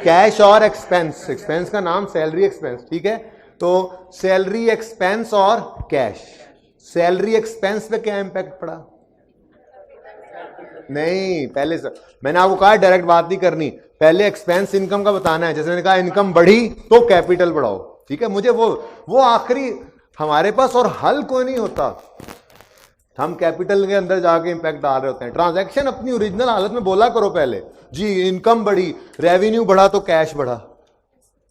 कैश और एक्सपेंस, एक्सपेंस का नाम सैलरी एक्सपेंस, ठीक है। तो सैलरी एक्सपेंस और कैश, सैलरी एक्सपेंस पे क्या इंपैक्ट पड़ा? नहीं, पहले मैंने आपको कहा डायरेक्ट बात नहीं करनी, पहले एक्सपेंस इनकम का बताना है। जैसे मैंने कहा इनकम बढ़ी तो कैपिटल बढ़ाओ, ठीक है। मुझे वो आखिरी हमारे पास और हल कोई नहीं होता, हम कैपिटल के अंदर जाके इंपैक्ट डाल रहे होते हैं। ट्रांजैक्शन अपनी ओरिजिनल हालत में बोला करो पहले, जी इनकम बढ़ी, रेवेन्यू बढ़ा तो कैश बढ़ा,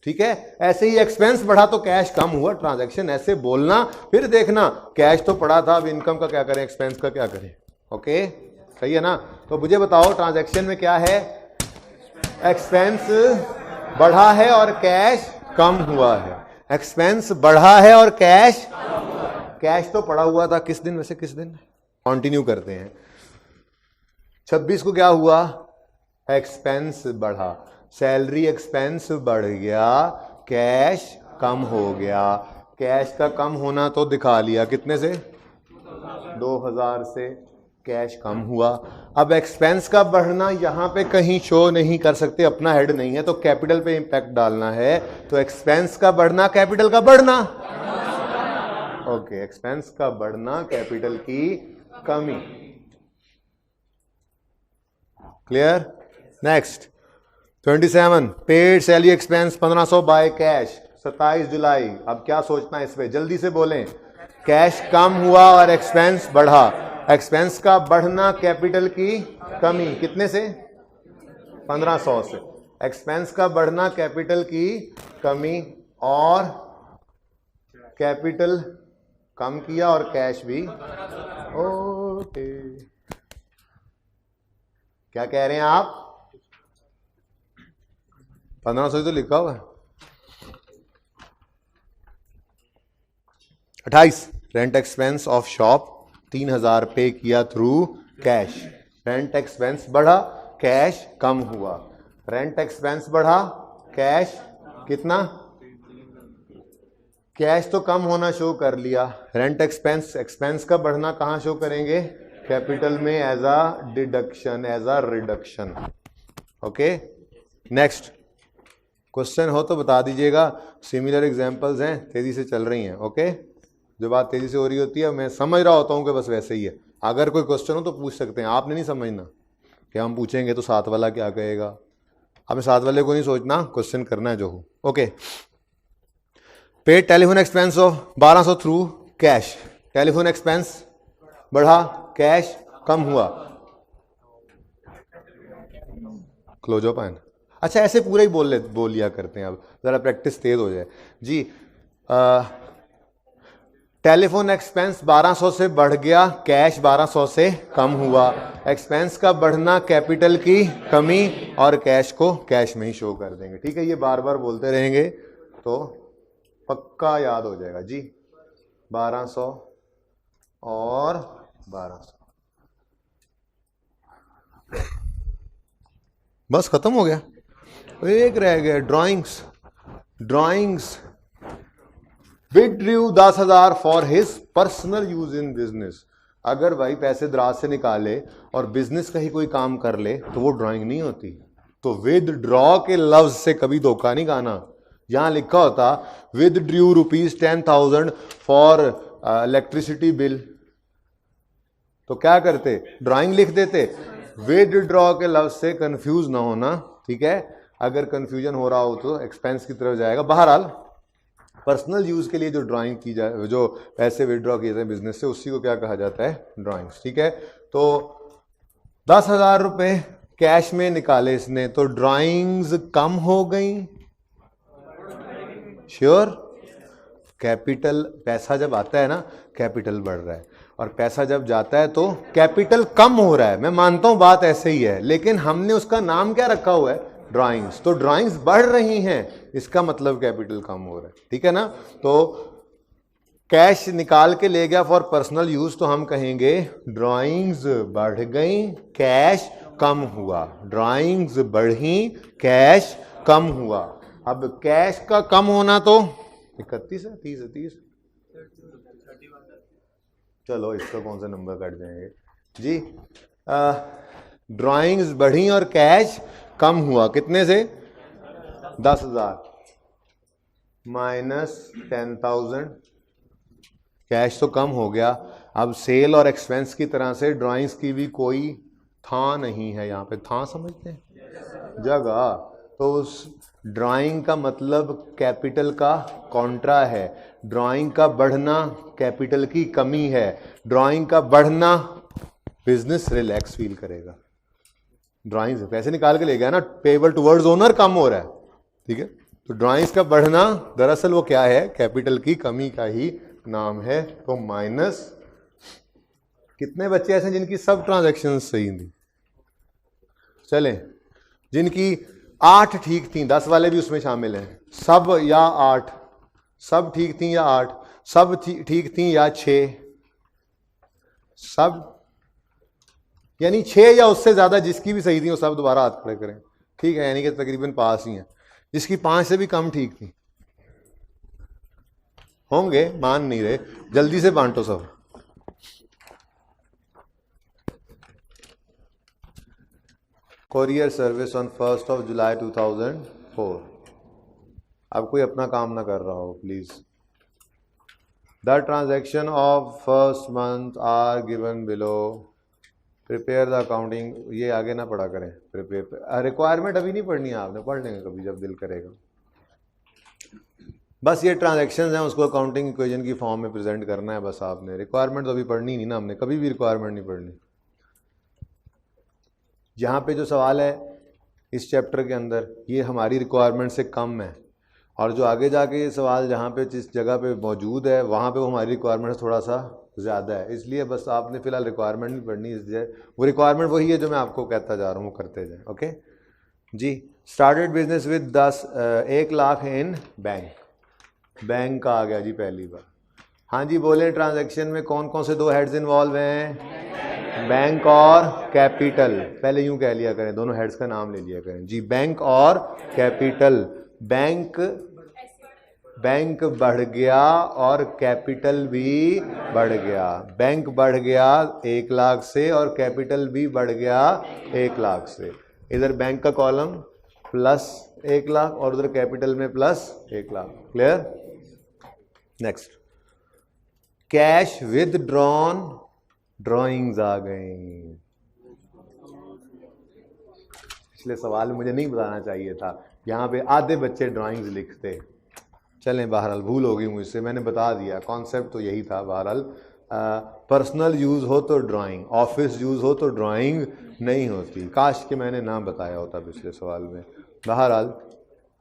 ठीक है। ऐसे ही एक्सपेंस बढ़ा तो कैश कम हुआ, ट्रांजैक्शन ऐसे बोलना, फिर देखना कैश तो पड़ा था, अब इनकम का क्या करें, एक्सपेंस का क्या करें। ओके, सही है ना। तो मुझे बताओ ट्रांजैक्शन में क्या है, एक्सपेंस बढ़ा है और कैश कम हुआ है। एक्सपेंस बढ़ा है और कैश तो पड़ा हुआ था। किस दिन, वैसे किस दिन, कंटिन्यू करते हैं। 26 को क्या हुआ, एक्सपेंस बढ़ा, सैलरी एक्सपेंस बढ़ गया, कैश कम हो गया। कैश का कम होना तो दिखा लिया, कितने से, 2000 से कैश कम हुआ। अब एक्सपेंस का बढ़ना यहां पे कहीं शो नहीं कर सकते, अपना हेड नहीं है, तो कैपिटल पे इंपैक्ट डालना है। तो एक्सपेंस का बढ़ना, कैपिटल का बढ़ना, ओके, एक्सपेंस का बढ़ना, कैपिटल की कमी। Clear. Next 27, paid salary expense 1500 by cash 27 जुलाई। अब क्या सोचना है इस पे, जल्दी से बोलें। कैश कम हुआ और एक्सपेंस बढ़ा, एक्सपेंस का बढ़ना, कैपिटल की कमी, कितने से, 1500 से। एक्सपेंस का बढ़ना, कैपिटल की कमी, और कैपिटल कम किया और कैश भी। ओके, क्या कह रहे हैं आप, 1500 तो लिखा हुआ है। 28, रेंट एक्सपेंस ऑफ शॉप 3000 पे किया थ्रू कैश। रेंट एक्सपेंस बढ़ा, कैश कम हुआ। रेंट एक्सपेंस बढ़ा, कैश कितना, कैश तो कम होना शो कर लिया। रेंट एक्सपेंस, एक्सपेंस का बढ़ना कहां शो करेंगे, कैपिटल में as a deduction, as a reduction. Okay, next question हो तो बता दीजिएगा। सिमिलर एग्जांपल्स हैं, तेजी से चल रही हैं। ओके, जो बात तेजी से हो रही होती है मैं समझ रहा होता हूँ कि बस वैसे ही है। अगर कोई क्वेश्चन हो तो पूछ सकते हैं, आपने नहीं समझना कि हम पूछेंगे तो साथ वाला क्या कहेगा। हमें साथ वाले को नहीं सोचना, क्वेश्चन करना है जो हो। Okay, paid telephone expense of 1200 through cash. Telephone expense बढ़ा, कैश कम हुआ। क्लोज ऑफ एन, अच्छा ऐसे पूरा ही बोल लिया करते हैं, अब जरा प्रैक्टिस तेज हो जाए जी। टेलीफोन एक्सपेंस 1200 से बढ़ गया, कैश 1200 से कम हुआ। एक्सपेंस का बढ़ना, कैपिटल की कमी, और कैश को कैश में ही शो कर देंगे। ठीक है, ये बार बार बोलते रहेंगे तो पक्का याद हो जाएगा जी। 1200 और 1200, बस खत्म हो गया। एक रह गया, drawings. Drawings withdrew 10,000 for his personal use in business. अगर भाई पैसे दराज से निकाले और बिजनेस का ही कोई काम कर ले तो वो ड्राइंग नहीं होती। तो विदड्रॉ के लफ्ज से कभी धोखा नहीं खाना। यहां लिखा होता विदड्रू ₹10,000 फॉर इलेक्ट्रिसिटी बिल, तो क्या करते, ड्राइंग लिख देते। विदड्रॉ के लफ्ज से कंफ्यूज ना होना, ठीक है। अगर कंफ्यूजन हो रहा हो तो एक्सपेंस की तरफ जाएगा। बहरहाल पर्सनल यूज के लिए जो ड्राइंग की जाए, जो पैसे विड्रॉ किए जाए बिजनेस से, उसी को क्या कहा जाता है, ड्राइंग्स। ठीक है, तो 10,000 रुपए कैश में निकाले इसने, तो ड्राइंग्स कम हो गई। श्योर, कैपिटल, पैसा जब आता है ना कैपिटल बढ़ रहा है, और पैसा जब जाता है तो कैपिटल कम हो रहा है। मैं मानता हूं बात ऐसे ही है, लेकिन हमने उसका नाम क्या रखा हुआ है, ड्राइंग्स। तो ड्राइंग्स बढ़ रही हैं, इसका मतलब कैपिटल कम हो रहा है। ठीक है ना। तो कैश निकाल के ले गया फॉर पर्सनल यूज, तो हम कहेंगे ड्राइंग्स बढ़ गई, कैश कम हुआ। ड्राइंग्स बढ़ी, कैश कम हुआ। अब कैश का कम होना तो 31 है, 30 है, 30, चलो इसका कौन सा नंबर कट जाएंगे जी। ड्राइंग्स बढ़ी और कैश कम हुआ, कितने से, 10,000 माइनस 10,000, कैश तो कम हो गया। अब सेल और एक्सपेंस की तरह से ड्राइंग्स की भी कोई था नहीं है, यहाँ पे था समझते हैं जगह, तो उस ड्राइंग का मतलब कैपिटल का कॉन्ट्रा है। ड्राइंग का बढ़ना कैपिटल की कमी है। ड्राइंग का बढ़ना बिजनेस रिलैक्स फील करेगा। ड्राइंग से पैसे निकाल के ले गया ना, पेबल टुवर्ड्स ओनर कम हो रहा है, ठीक है। तो ड्राइंग्स का बढ़ना दरअसल वो क्या है, कैपिटल की कमी का ही नाम है। तो माइनस, कितने बच्चे ऐसे जिनकी सब ट्रांजैक्शन सही थी, चलें, जिनकी 8 ठीक थी, 10 वाले भी उसमें शामिल हैं, सब या 8, सब ठीक थी या 8, सब ठीक थी या 6, सब यानी 6 या उससे ज्यादा जिसकी भी सही थी वो सब दोबारा हाथ खड़े करें, ठीक है, यानी कि तकरीबन पास ही हैं। जिसकी 5 से भी कम ठीक थी होंगे, मान नहीं रहे, जल्दी से बांटो सब। Courier service on 1 July 2004। अब कोई अपना काम ना कर रहा हो please. The transaction of first month are given below. Prepare the accounting, ये आगे ना पढ़ा करें, प्रिपेयर रिक्वायरमेंट अभी नहीं पढ़नी है आपने, पढ़ लेंगे कभी जब दिल करेगा। बस ये ट्रांजैक्शंस हैं, उसको अकाउंटिंग इक्वेशन की फॉर्म में प्रेजेंट करना है बस आपने। रिक्वायरमेंट तो अभी पढ़नी नहीं ना हमने, कभी भी रिक्वायरमेंट नहीं पढ़नी। यहाँ पे जो सवाल है इस चैप्टर के अंदर, ये हमारी रिक्वायरमेंट से कम है, और जो आगे जाके ये सवाल जहाँ पे जिस जगह पे मौजूद है वहाँ पे वो हमारी रिक्वायरमेंट से थोड़ा सा ज़्यादा है, इसलिए बस आपने फिलहाल रिक्वायरमेंट नहीं पढ़नी, इसलिए वो रिक्वायरमेंट वही है जो मैं आपको कहता जा रहा हूँ, वो करते जाएँ। ओके जी। Started business with 1 lakh in bank. Bank का आ गया जी पहली बार। हाँ जी बोले, ट्रांजैक्शन में कौन कौन से 2 हेड्स इन्वॉल्व हैं, बैंक और कैपिटल। पहले यूं कह लिया करें, दोनों हेड्स का नाम ले लिया करें जी, बैंक और कैपिटल। बैंक बढ़ गया और कैपिटल भी बढ़ गया। बैंक बढ़ गया 1 लाख से और कैपिटल भी बढ़ गया 1 लाख से। इधर बैंक का कॉलम प्लस 1 लाख और उधर कैपिटल में plus 1 lakh. Clear? Next, cash withdrawn, drawings आ गई। पिछले सवाल में मुझे नहीं बताना चाहिए था, यहाँ पे आधे बच्चे ड्राइंग्स लिखते। चलें, बहरहाल भूल हो गई मुझसे, मैंने बता दिया, कॉन्सेप्ट तो यही था। बहरहाल पर्सनल यूज़ हो तो ड्राइंग, ऑफिस यूज़ हो तो ड्राइंग नहीं होती। काश कि मैंने ना बताया होता पिछले सवाल में। बहरहाल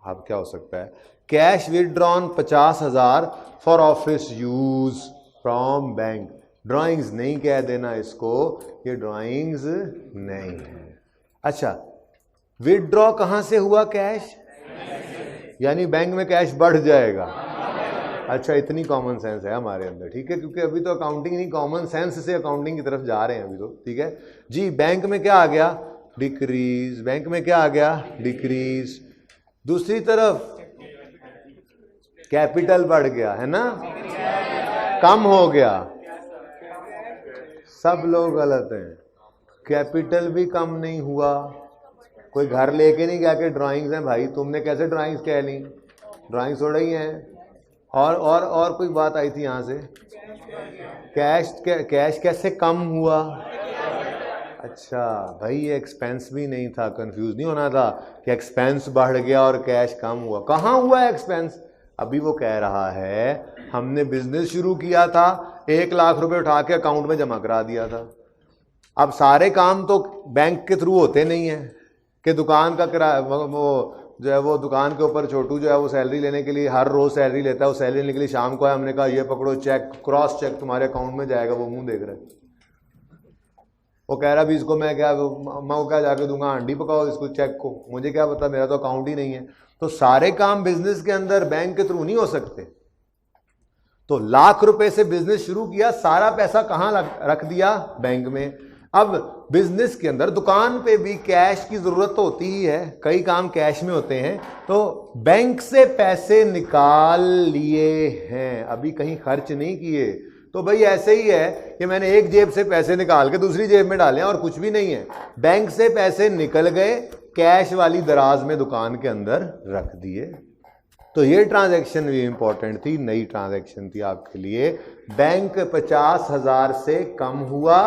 अब क्या हो सकता है, cash withdrawn 50,000 for office use from bank. Drawings नहीं कह देना इसको, ये ड्राइंग्स नहीं है। अच्छा, विदड्रॉ कहाँ से हुआ कैश, यानी बैंक में कैश बढ़ जाएगा। अच्छा, इतनी कॉमन सेंस है हमारे अंदर, ठीक है, क्योंकि अभी तो अकाउंटिंग नहीं, कॉमन सेंस से अकाउंटिंग की तरफ जा रहे हैं अभी तो, ठीक है जी। बैंक में क्या आ गया, डिक्रीज। बैंक में क्या आ गया, डिक्रीज। दूसरी तरफ कैपिटल बढ़ गया है ना, कम हो गया। सब लोग गलत हैं, कैपिटल भी कम नहीं हुआ। कोई घर लेके नहीं गया कि ड्राइंग्स हैं भाई, तुमने कैसे ड्राइंग्स कह ली, ड्राइंग्स हो रही हैं। और कोई बात आई थी यहाँ से, कैश कैसे कम हुआ। अच्छा भाई, ये एक्सपेंस भी नहीं था, कंफ्यूज नहीं होना था कि एक्सपेंस बढ़ गया और कैश कम हुआ। कहाँ हुआ एक्सपेंस, अभी वो कह रहा है हमने बिजनेस शुरू किया था, 1 लाख रुपए उठा के अकाउंट में जमा करा दिया था। अब सारे काम तो बैंक के थ्रू होते नहीं है कि दुकान का किराया, वो जो है वो दुकान के ऊपर छोटू जो है वो सैलरी लेने के लिए हर रोज सैलरी लेता है, वो सैलरी लेने के लिए शाम को है, हमने कहा ये पकड़ो चेक, क्रॉस चेक तुम्हारे अकाउंट में जाएगा, वो मुंह देख रहा है, वो कह रहा भी इसको मैं क्या जाके दूंगा, अंडी पकाओ इसको चेक को, मुझे क्या पता, मेरा तो अकाउंट ही नहीं है। तो सारे काम बिजनेस के अंदर बैंक के थ्रू नहीं हो सकते। तो लाख रुपए से बिजनेस शुरू किया, सारा पैसा कहां रख दिया, बैंक में। अब बिजनेस के अंदर दुकान पे भी कैश की जरूरत तो होती ही है, कई काम कैश में होते हैं, तो बैंक से पैसे निकाल लिए हैं, अभी कहीं खर्च नहीं किए। तो भाई ऐसे ही है कि मैंने एक जेब से पैसे निकाल के दूसरी जेब में डाले और कुछ भी नहीं है। बैंक से पैसे निकल गए, कैश वाली दराज में दुकान के अंदर रख दिए। तो ये ट्रांजैक्शन भी इंपॉर्टेंट थी, नई ट्रांजैक्शन थी आपके लिए। बैंक 50,000 से कम हुआ,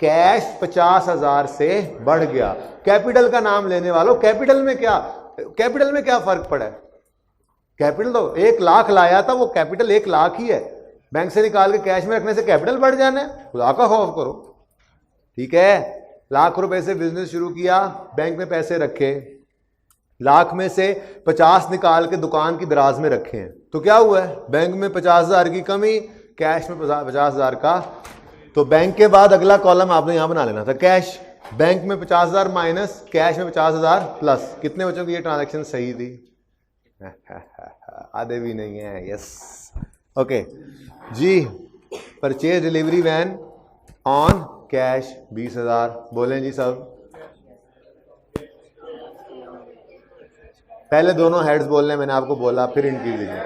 कैश 50,000 से बढ़ गया। कैपिटल का नाम लेने वालों, कैपिटल में क्या फर्क पड़ा है? कैपिटल तो 1 लाख लाया था, वो कैपिटल 1 लाख ही है। बैंक से निकाल के कैश में रखने से कैपिटल बढ़ जाना है? खुदा का खौफ करो। ठीक है, लाख रुपए से बिजनेस शुरू किया, बैंक में पैसे रखे, लाख में से 50 निकाल के दुकान की दराज में रखे हैं, तो क्या हुआ है? बैंक में 50,000 की कमी, कैश में 50,000 का। तो बैंक के बाद अगला कॉलम आपने यहां बना लेना था, कैश। बैंक में 50,000 माइनस, कैश में 50,000 प्लस। कितने बच्चों की ये ट्रांजैक्शन सही थी? आधे भी नहीं है। यस, ओके जी। Purchase delivery van on cash 20,000। बोलें जी सब, पहले दोनों हेड्स बोलने, मैंने आपको बोला, फिर इनकी लीजिए।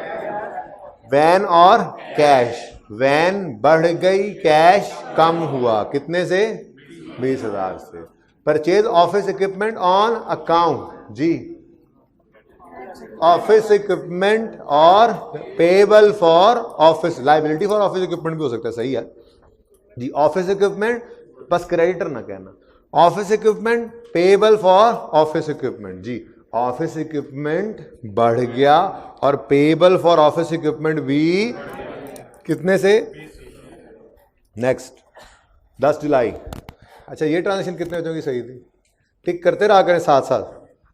वैन और कैश, वैन बढ़ गई, कैश कम हुआ। कितने से? 20,000 से। Purchase office equipment on account जी, ऑफिस इक्विपमेंट और payable for office, liability for office equipment भी हो सकता है, सही है जी। ऑफिस इक्विपमेंट, बस क्रेडिटर ना कहना। Office equipment payable for office equipment जी। ऑफिस इक्विपमेंट बढ़ गया और पेबल फॉर ऑफिस इक्विपमेंट भी कितने से? नेक्स्ट 10 जुलाई। अच्छा, ये ट्रांजेक्शन कितने बच्चों की सही थी? टिक करते रहा करें साथ साथ,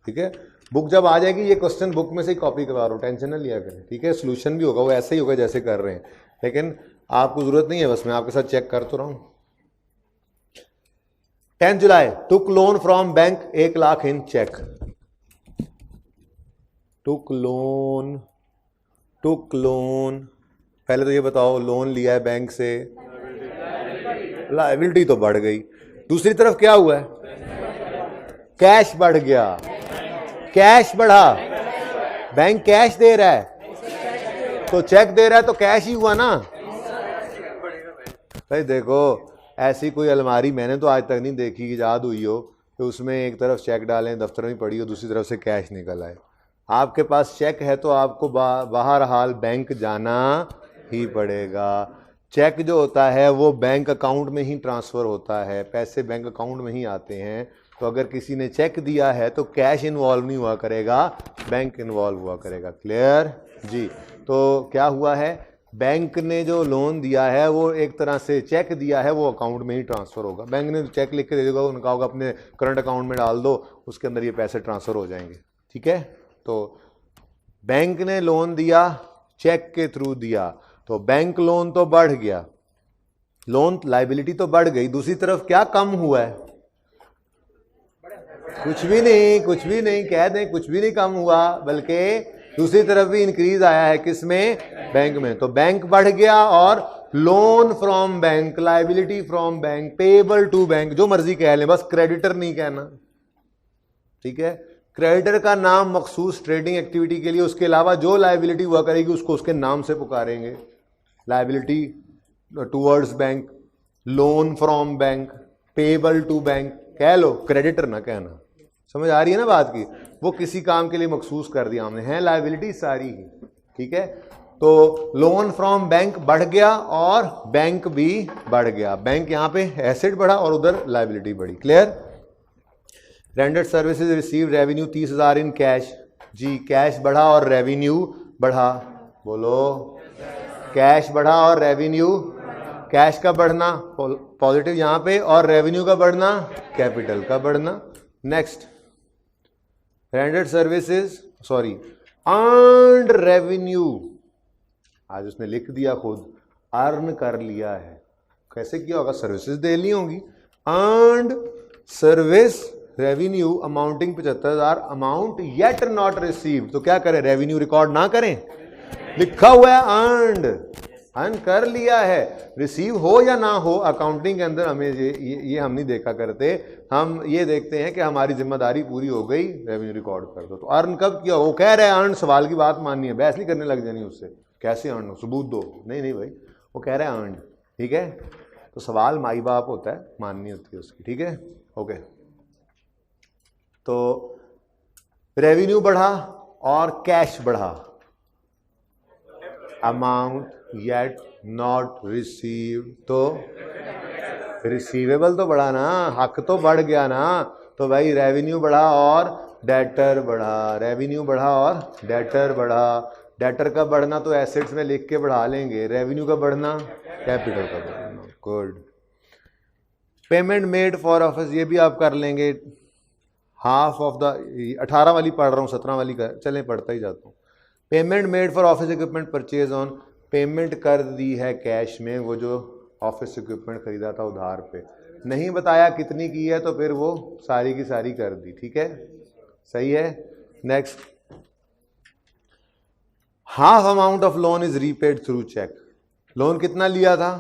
ठीक है। बुक जब आ जाएगी, ये क्वेश्चन बुक में से ही कॉपी करवा रहा हूँ, टेंशन ना लिया करें, ठीक है। सोल्यूशन भी होगा वो ऐसे ही होगा जैसे कर रहे हैं, लेकिन आपको जरूरत नहीं है, बस मैं आपके साथ चेक कर तो रहा हूँ। 10 July, took loan from bank 1 lakh in cheque. Took loan, पहले तो ये बताओ, लोन लिया है बैंक से, लायबिलिटी तो बढ़ गई। दूसरी तरफ क्या हुआ है? कैश बढ़ गया, कैश बढ़ा, बैंक कैश दे रहा है तो चेक दे रहा है तो कैश ही हुआ ना भाई। देखो, ऐसी कोई अलमारी मैंने तो आज तक नहीं देखी कि याद हुई हो कि उसमें एक तरफ चेक डालें, दफ्तर में पड़ी हो, दूसरी तरफ से कैश निकल आए। आपके पास चेक है तो आपको बाहर हाल बैंक जाना ही पड़ेगा। चेक जो होता है वो बैंक अकाउंट में ही ट्रांसफ़र होता है, पैसे बैंक अकाउंट में ही आते हैं। तो अगर किसी ने चेक दिया है तो कैश इन्वॉल्व नहीं हुआ करेगा, बैंक इन्वॉल्व हुआ करेगा। क्लियर जी। तो क्या हुआ है, बैंक ने जो लोन दिया है वो एक तरह से चेक दिया है, वो अकाउंट में ही ट्रांसफ़र होगा। बैंक ने चेक लिख के दे देगा, उनका होगा अपने करंट अकाउंट में डाल दो, उसके अंदर ये पैसे ट्रांसफ़र हो जाएंगे, ठीक है। तो बैंक ने लोन दिया, चेक के थ्रू दिया, तो बैंक लोन तो बढ़ गया, लोन लायबिलिटी तो बढ़ गई। दूसरी तरफ क्या कम हुआ है? कुछ भी नहीं कह दें, कुछ भी नहीं कम हुआ, बल्कि दूसरी तरफ भी इंक्रीज आया है। किसमें? बैंक में। तो बैंक बढ़ गया और loan from bank, liability from bank, payable to bank, जो मर्जी कह लें, बस क्रेडिटर नहीं कहना, ठीक है। क्रेडिटर का नाम मखसूस ट्रेडिंग एक्टिविटी के लिए, उसके अलावा जो लायबिलिटी हुआ करेगी उसको उसके नाम से पुकारेंगे। Liability towards bank, loan from bank, payable to bank, कह लो, क्रेडिटर ना कहना। समझ आ रही है ना बात की? वो किसी काम के लिए मखसूस कर दिया हमने, है लायबिलिटी सारी ही, ठीक है। तो लोन फ्रॉम बैंक बढ़ गया और बैंक भी बढ़ गया। बैंक यहाँ पे एसेट बढ़ा और उधर लायबिलिटी बढ़ी। Clear. Rendered services receive revenue 30,000 in cash जी। कैश बढ़ा और रेवेन्यू बढ़ा। बोलो, कैश बढ़ा और रेवेन्यू, कैश का बढ़ना पॉजिटिव यहाँ पे और रेवेन्यू का बढ़ना कैपिटल का बढ़ना। Next, rendered services earned revenue, आज उसने लिख दिया खुद, अर्न कर लिया है। कैसे किया होगा? सर्विसेज दे ली होंगी। Earned service revenue amounting 75,000, amount yet not received. तो क्या करें? रेवेन्यू रिकॉर्ड ना करें, लिखा हुआ है अर्न्ड, अर्न कर लिया है। रिसीव हो या ना हो, अकाउंटिंग के अंदर हमें ये हम नहीं देखा करते, हम ये देखते हैं कि हमारी जिम्मेदारी पूरी हो गई, रेवेन्यू रिकॉर्ड कर दो। तो अर्न कब किया? वो कह रहा है अर्न, सवाल की बात माननी है, बहस नहीं करने लग जानी उससे, कैसे अर्न, सबूत दो, नहीं भाई, वो कह रहा है अर्न, ठीक है। तो सवाल माई बाप होता है, माननी होती है उसकी, ठीक है, ओके। तो रेवेन्यू बढ़ा और कैश बढ़ा, अमाउंट येट नॉट रिसीव, तो रिसीवेबल तो बढ़ा ना, हक तो बढ़ गया ना। तो भाई रेवेन्यू बढ़ा और डेटर बढ़ा, रेवेन्यू बढ़ा और डेटर बढ़ा। डेटर का बढ़ना तो एसेट्स में लिख के बढ़ा लेंगे, रेवेन्यू का बढ़ना कैपिटल का बढ़ना। Good. Payment made for office, ये भी आप कर लेंगे। हाफ ऑफ द 18 वाली पढ़ रहा हूँ, 17 वाली कर, चलें पढ़ता ही जाता हूँ। Payment made for office equipment purchase on, payment कर दी है कैश में, वो जो ऑफिस इक्विपमेंट खरीदा था उधार पे, नहीं बताया कितनी की है, तो फिर वो सारी की सारी कर दी। ठीक है, सही है। Next, half amount of loan is repaid through cheque. Loan कितना लिया था?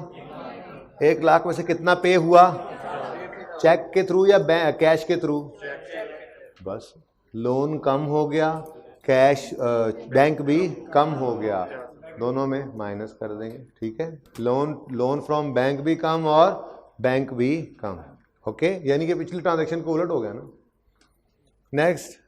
1 लाख में से कितना पे हुआ? चेक के थ्रू या कैश के थ्रू? बस लोन कम हो गया, कैश बैंक भी कम हो गया, दोनों में माइनस कर देंगे। ठीक है, लोन फ्रॉम बैंक भी कम और बैंक भी कम। ओके, यानी कि पिछली ट्रांजैक्शन को उलट हो गया ना। Next,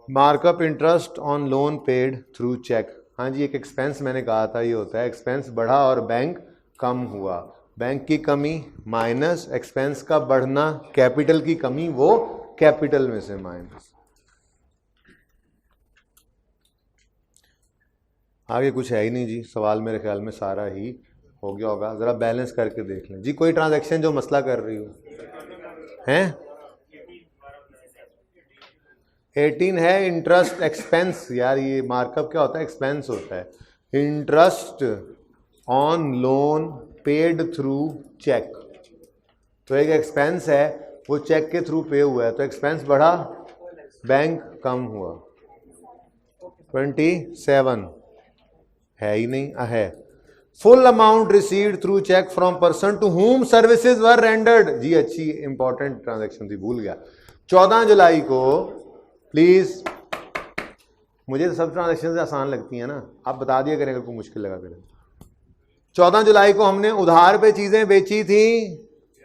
markup interest on loan paid through cheque. हाँ जी, एक एक्सपेंस मैंने कहा था ये होता है, एक्सपेंस बढ़ा और बैंक कम हुआ, बैंक की कमी माइनस एक्सपेंस का बढ़ना, कैपिटल की कमी वो कैपिटल में से माइनस। आगे कुछ है ही नहीं जी, सवाल मेरे ख्याल में सारा ही हो गया होगा। ज़रा बैलेंस करके देख लें जी, कोई ट्रांजैक्शन जो मसला कर रही हो हैं? 18 है इंटरेस्ट एक्सपेंस। यार ये मार्कअप क्या होता है? एक्सपेंस होता है। Interest on loan paid through cheque, तो एक एक्सपेंस है वो चेक के थ्रू पे हुआ है, तो एक्सपेंस बढ़ा, बैंक कम हुआ। 27 है ही नहीं, है। Full amount received through cheque from person to whom services were rendered. जी अच्छी इंपॉर्टेंट ट्रांजैक्शन थी, भूल गया। 14 जुलाई को, प्लीज मुझे तो सब ट्रांजैक्शन आसान लगती है ना, आप बता दिया करें अगर कोई मुश्किल लगा करें। 14 जुलाई को हमने उधार पे चीजें बेची थी,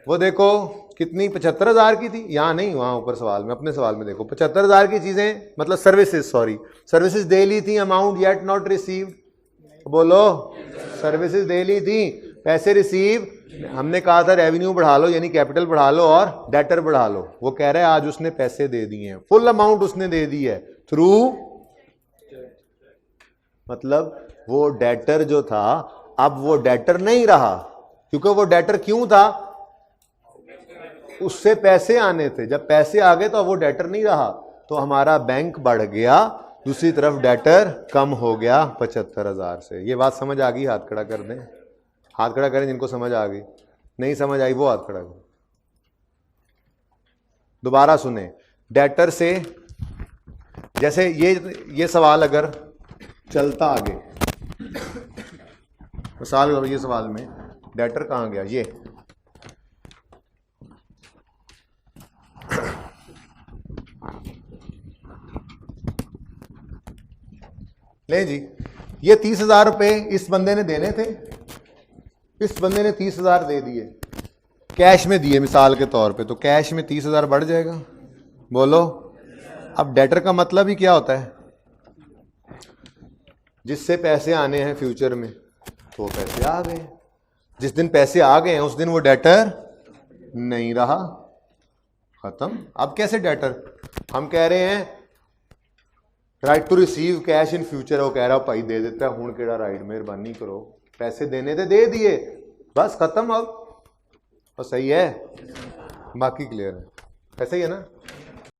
वो देखो कितनी, 75,000 की थी। यहाँ नहीं, वहां ऊपर सवाल में, अपने सवाल में देखो, 75,000 की चीजें, मतलब सर्विसेज, सॉरी सर्विसेज दे ली थी, अमाउंट येट नॉट रिसीव्ड। बोलो, सर्विसेज दे ली थी, पैसे रिसीव, हमने कहा था रेवेन्यू बढ़ा लो यानी कैपिटल बढ़ा लो और डेटर बढ़ा लो। वो कह रहा है आज उसने पैसे दे दिए हैं, फुल अमाउंट उसने दे दी है थ्रू, मतलब वो डेटर जो था अब वो डेटर नहीं रहा, क्योंकि वो डेटर क्यों था? उससे पैसे आने थे, जब पैसे आ गए तो वो डेटर नहीं रहा, तो हमारा बैंक बढ़ गया, दूसरी तरफ डेटर कम हो गया 75,000 से। ये बात समझ आ गई? हाथ खड़ा कर दें, हाथ खड़ा करें जिनको समझ आ गई, नहीं समझ आई वो हाथ खड़ा करें। दोबारा सुने, डेटर से, जैसे ये सवाल अगर चलता आगे, मिसाल ये सवाल में डेटर कहां गया, ये ले जी, ये 30,000 रुपए इस बंदे ने देने थे, इस बंदे ने 30,000 दे दिए, कैश में दिए मिसाल के तौर पे, तो कैश में 30,000 बढ़ जाएगा। बोलो, अब डेटर का मतलब ही क्या होता है? जिससे पैसे आने हैं फ्यूचर में, तो वो पैसे आ गए, जिस दिन पैसे आ गए हैं उस दिन वो डेटर नहीं रहा, खत्म। अब कैसे डेटर? हम कह रहे हैं right to receive cash in future, वो कह रहा भाई दे देता है, हूं केड़ा राइट, मेहरबानी करो, पैसे देने थे दे दिए, बस खत्म। अब और सही है, बाकी क्लियर है, ऐसा ही है ना।